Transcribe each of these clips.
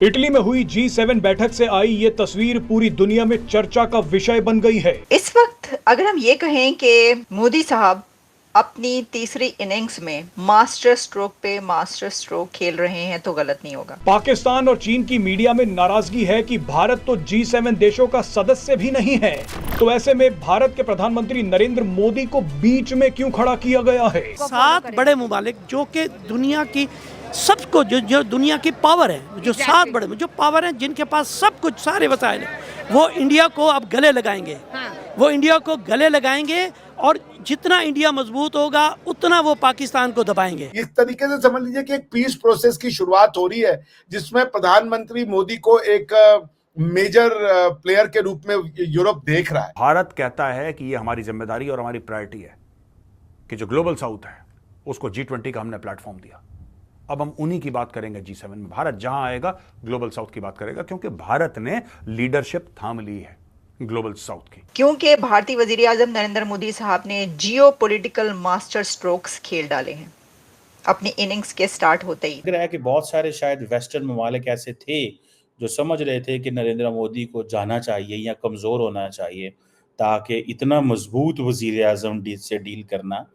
Italy में हुई G7 बैठक से आई ये तस्वीर पूरी दुनिया में चर्चा का विषय बन गई है। इस वक्त अगर हम ये कहें कि मोदी साहब अपनी तीसरी इनिंग्स में मास्टर स्ट्रोक पे मास्टर स्ट्रोक खेल रहे हैं तो गलत नहीं होगा। पाकिस्तान और चीन की मीडिया में नाराजगी है कि भारत तो G7 देशों का सदस्य भी नहीं है, तो ऐसे में भारत के प्रधानमंत्री नरेंद्र मोदी को बीच में क्यों खड़ा किया गया है। 7 बड़े मुमालिक जो कि दुनिया की सबको जो दुनिया की पावर है, जो 7 बड़े जो पावर हैं, जिनके पास सब कुछ सारे वसाइल हैं, वो इंडिया को अब गले लगाएंगे। वो इंडिया को गले लगाएंगे और जितना इंडिया मजबूत होगा उतना वो पाकिस्तान को दबाएंगे। इस तरीके से समझ लीजिए कि एक पीस प्रोसेस की शुरुआत हो रही है, जिसमें प्रधानमंत्री मोदी को एक मेजर प्लेयर के रूप में यूरोप देख रहा है। भारत कहता है कि ये हमारी जिम्मेदारी और हमारी प्रायोरिटी है कि जो ग्लोबल साउथ है उसको G20 का हमने प्लेटफॉर्म दिया। अब हम उन्हीं की बात करेंगे G7 में। भारत जहां आएगा ग्लोबल साउथ की बात करेगा, क्योंकि भारत ने लीडरशिप थाम ली है ग्लोबल साउथ की। क्योंकि भारतीय वजीर आजम नरेंद्र मोदी साहब ने जियो पॉलिटिकल मास्टर स्ट्रोक्स खेल डाले हैं अपनी इनिंग्स के स्टार्ट होते ही। लग रहा है कि बहुत सारे शायद वेस्टर्न ममालिक ऐसे थे जो समझ रहे थे कि नरेंद्र मोदी को जाना चाहिए या कमज़ोर होना चाहिए, ताकि इतना मजबूत वजीर आजम से डील करना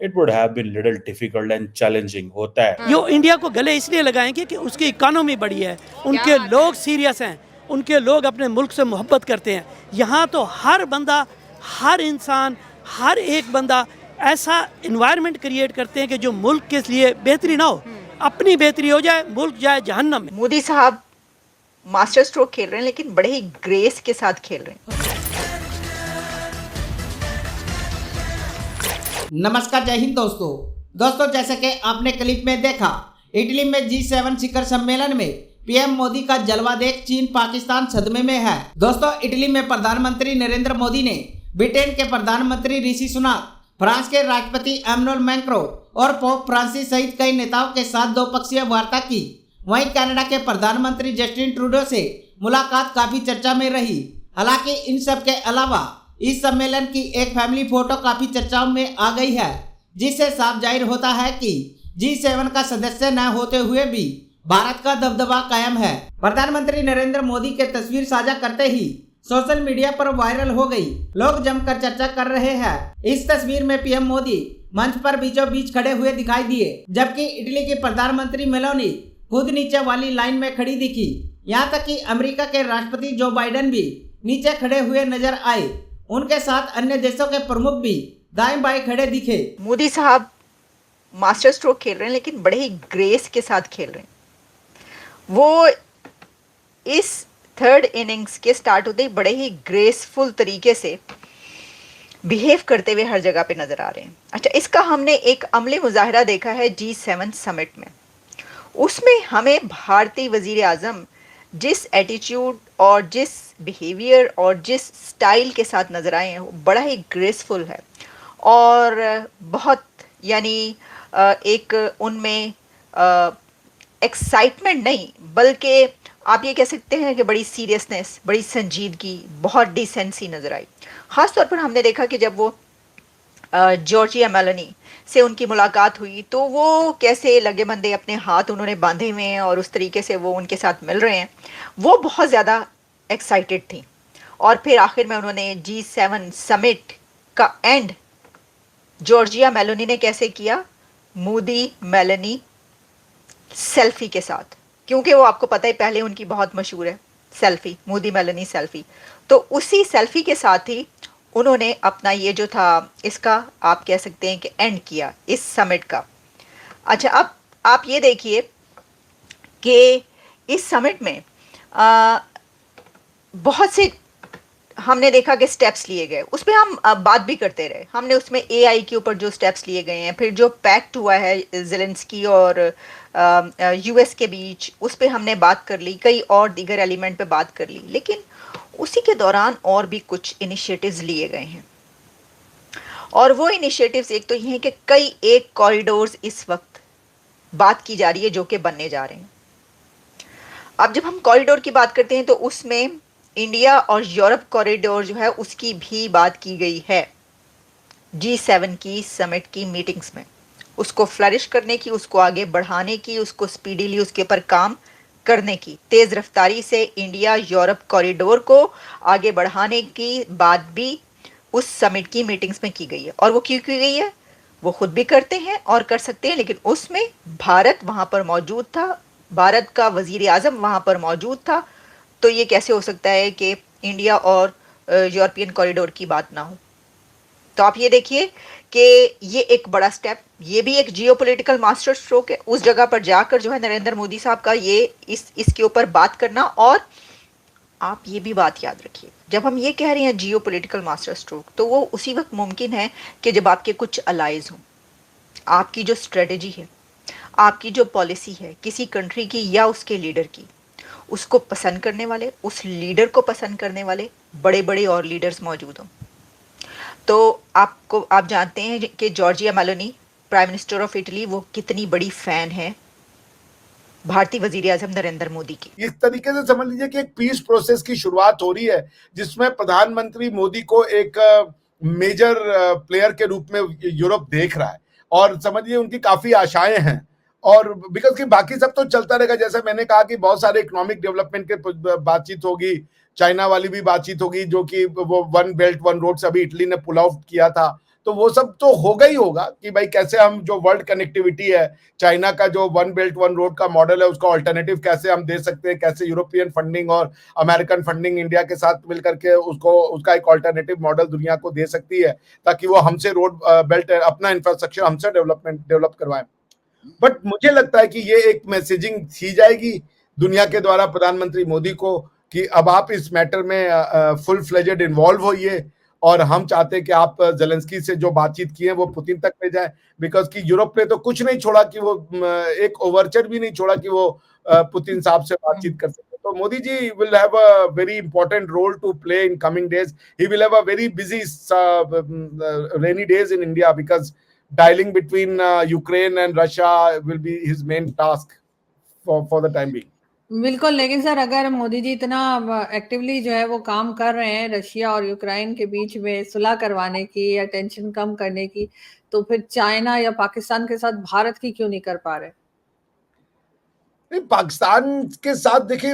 it would have been little difficult and challenging होता है। यो इंडिया को गले इसलिए लगाएंगे कि उसकी इकोनॉमी बड़ी है, उनके लोग सीरियस हैं, उनके लोग अपने मुल्क से मोहब्बत करते हैं। यहाँ तो हर बंदा, हर इंसान, हर एक बंदा ऐसा इन्वायरमेंट क्रिएट करते हैं कि जो मुल्क के लिए बेहतरी ना हो, अपनी बेहतरी हो जाए, मुल्क जाए जहन्नम में। मोदी साहब मास्टर स्ट्रोक खेल रहे हैं, लेकिन बड़े ही ग्रेस के साथ खेल रहे हैं। नमस्कार, जय हिंद दोस्तों, जैसे कि आपने क्लिप में देखा, इटली में G7 शिखर सम्मेलन में पीएम मोदी का जलवा देख चीन पाकिस्तान सदमे में है। दोस्तों, इटली में प्रधानमंत्री नरेंद्र मोदी ने ब्रिटेन के प्रधानमंत्री ऋषि सुनक, फ्रांस के राष्ट्रपति एमनुएल मैक्रों और पोप फ्रांसिस सहित कई नेताओं के साथ द्विपक्षीय वार्ता की। वहीं कनाडा के प्रधानमंत्री जस्टिन ट्रूडो से मुलाकात काफी चर्चा में रही। हालांकि इन सब के अलावा इस सम्मेलन की एक फैमिली फोटो काफी चर्चाओं में आ गई है, जिससे साफ जाहिर होता है कि G7 का सदस्य न होते हुए भी भारत का दबदबा कायम है। प्रधानमंत्री नरेंद्र मोदी के तस्वीर साझा करते ही सोशल मीडिया पर वायरल हो गई। लोग जमकर चर्चा कर रहे हैं। इस तस्वीर में पीएम मोदी मंच पर बीचों बीच खड़े हुए दिखाई दिए, जबकि इटली की प्रधानमंत्री मेलोनी खुद नीचे वाली लाइन में खड़ी दिखी। यहाँ तक कि अमेरिका के राष्ट्रपति जो बाइडेन भी नीचे खड़े हुए नजर आए। उनके साथ अन्य देशों के प्रमुख भी दाएं बाएं खड़े दिखे। मोदी साहब मास्टर स्ट्रोक खेल रहे हैं, लेकिन बड़े ही ग्रेस के साथ खेल रहे हैं। वो इस थर्ड इनिंग्स के स्टार्ट होते ही बड़े ही ग्रेसफुल तरीके से बिहेव करते हुए हर जगह पे नजर आ रहे हैं। अच्छा, इसका हमने एक अमली मुजाहिरा देखा है G7 समिट में। उसमें हमें भारतीय वजीर आजम जिस एटीट्यूड और जिस बिहेवियर और जिस स्टाइल के साथ नज़र आए हैं, वो बड़ा ही ग्रेसफुल है और बहुत यानी एक उनमें एक्साइटमेंट नहीं, बल्कि आप ये कह सकते हैं कि बड़ी सीरियसनेस, बड़ी संजीदगी, बहुत डिसेंसी नज़र आई। ख़ास तौर पर हमने देखा कि जब वो जॉर्जिया मेलोनी से उनकी मुलाकात हुई तो वो कैसे लगे बंदे अपने हाथ उन्होंने बांधे हुए हैं और उस तरीके से वो उनके साथ मिल रहे हैं, वो बहुत ज़्यादा एक्साइटेड थी। और फिर आखिर में उन्होंने G7 समिट का एंड जॉर्जिया मेलोनी ने कैसे किया, मोदी मेलोनी सेल्फी के साथ, क्योंकि वो आपको पता है पहले उनकी बहुत मशहूर है सेल्फी, मोदी मेलोनी सेल्फी। तो उसी सेल्फी के साथ ही उन्होंने अपना ये जो था इसका आप कह सकते हैं कि एंड किया इस समिट का। अच्छा, अब आप ये देखिए कि इस समिट में बहुत से हमने देखा कि स्टेप्स लिए गए, उस पर हम बात भी करते रहे। हमने उसमें AI के ऊपर जो स्टेप्स लिए गए हैं, फिर जो पैक्ट हुआ है ज़ेलेंस्की और US के बीच, उस पर हमने बात कर ली, कई और दीगर एलिमेंट पे बात कर ली। लेकिन उसी के दौरान और भी कुछ इनिशिएटिव्स लिए गए हैं, और वो इनिशिएटिव्स एक तो ये हैं कि कई एक कॉरिडोर्स इस वक्त बात की जा रही है जो कि बनने जा रहे हैं। अब जब हम कॉरिडोर की बात करते हैं तो उसमें इंडिया और यूरोप कॉरिडोर जो है उसकी भी बात की गई है G7 की समिट की मीटिंग्स में। उसको फ्लरिश करने की, उसको आगे बढ़ाने की, उसको स्पीडीली उसके ऊपर काम करने की, तेज रफ्तारी से इंडिया यूरोप कॉरिडोर को आगे बढ़ाने की बात भी उस समिट की मीटिंग्स में की गई है। और वो क्यों की गई है? वो खुद भी करते हैं और कर सकते हैं, लेकिन उसमें भारत वहां पर मौजूद था, भारत का वजीर आजम वहां पर मौजूद था। तो ये कैसे हो सकता है कि इंडिया और यूरोपियन कॉरिडोर की बात ना हो? तो आप ये देखिए कि ये एक बड़ा स्टेप, ये भी एक जियोपॉलिटिकल मास्टर स्ट्रोक है उस जगह पर जाकर जो है नरेंद्र मोदी साहब का ये इसके ऊपर बात करना। और आप ये भी बात याद रखिए, जब हम ये कह रहे हैं जियोपॉलिटिकल मास्टर स्ट्रोक, तो वो उसी वक्त मुमकिन है कि जब आपके कुछ अलाइज हों, आपकी जो स्ट्रेटजी है, आपकी जो पॉलिसी है किसी कंट्री की या उसके लीडर की, उसको पसंद करने वाले, उस लीडर को पसंद करने वाले बड़े बड़े और लीडर्स मौजूद हों। तो आप जानते हैं कि Giorgia Meloni, prime minister of Italy, वो कितनी बड़ी फैन है भारतीय वजीर आजम नरेंद्र मोदी की। इस तरीके से समझ लीजिए कि एक पीस प्रोसेस की शुरुआत हो रही है, जिसमें प्रधानमंत्री मोदी को एक मेजर प्लेयर के रूप में यूरोप देख रहा है, और समझिए उनकी काफी आशाएं हैं। और बिकॉज कि बाकी सब तो चलता रहेगा, जैसे मैंने कहा कि बहुत सारे इकोनॉमिक डेवलपमेंट के बातचीत होगी, चाइना वाली भी बातचीत होगी, जो कि वो वन बेल्ट वन रोड से अभी इटली ने पुल आउट किया था, तो वो सब तो होगा ही होगा कि भाई कैसे हम जो वर्ल्ड कनेक्टिविटी है, चाइना का जो वन बेल्ट वन रोड का मॉडल है, उसका ऑल्टरनेटिव कैसे हम दे सकते हैं, कैसे यूरोपियन फंडिंग और अमेरिकन फंडिंग इंडिया के साथ मिलकर के उसका एक ऑल्टरनेटिव मॉडल दुनिया को दे सकती है, ताकि वो हमसे रोड बेल्ट अपना इंफ्रास्ट्रक्चर हमसे डेवलप करवाएं। बट मुझे लगता है कि ये एक मैसेजिंग थी जाएगी दुनिया के द्वारा प्रधानमंत्री मोदी को कि अब आप इस मैटर में फुल फ्लेजेड इन्वॉल्व होइए, और हम चाहते हैं कि आप जेलेंस्की से जो बातचीत की है वो पुतिन तक ले जाए, बिकॉज कि यूरोप ने तो कुछ नहीं छोड़ा कि वो एक ओवरचर भी नहीं छोड़ा कि वो पुतिन साहब से बातचीत कर सके। तो Modi ji will have a very important role to play in coming days. He will have a very busy rainy days in India, because dialing between Ukraine and Russia will be his main task for the time being. बिल्कुल, लेकिन sir अगर मोदी जी इतना actively जो है वो काम कर रहे हैं रशिया और यूक्रेन के बीच में सुलह करवाने की या टेंशन कम करने की, तो फिर चाइना या पाकिस्तान के साथ भारत की क्यों नहीं कर पा रहे? नहीं, पाकिस्तान के साथ देखिए,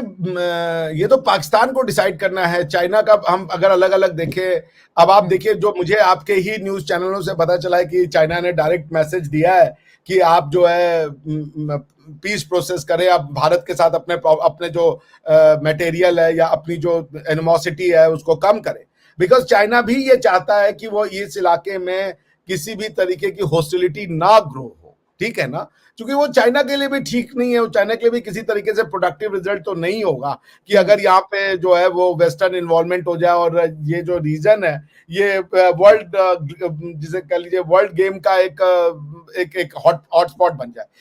ये तो पाकिस्तान को डिसाइड करना है। चाइना का हम अगर अलग अलग देखें, अब आप देखिए, जो मुझे आपके ही न्यूज चैनलों से पता चला है कि चाइना ने डायरेक्ट मैसेज दिया है कि आप जो है पीस प्रोसेस करें, आप भारत के साथ अपने जो मटेरियल है या अपनी जो एनिमोसिटी है उसको कम करें, बिकॉज चाइना भी ये चाहता है कि वो इस इलाके में किसी भी तरीके की हॉस्टिलिटी ना ग्रो हो, ठीक है ना, क्योंकि वो चाइना के लिए भी ठीक नहीं है, वो चाइना के लिए भी किसी तरीके से प्रोडक्टिव रिजल्ट तो नहीं होगा कि अगर यहाँ पे जो है वो वेस्टर्न इन्वॉल्वमेंट हो जाए और ये जो रीजन है ये वर्ल्ड जिसे कह लीजिए वर्ल्ड गेम का एक हॉटस्पॉट बन जाए।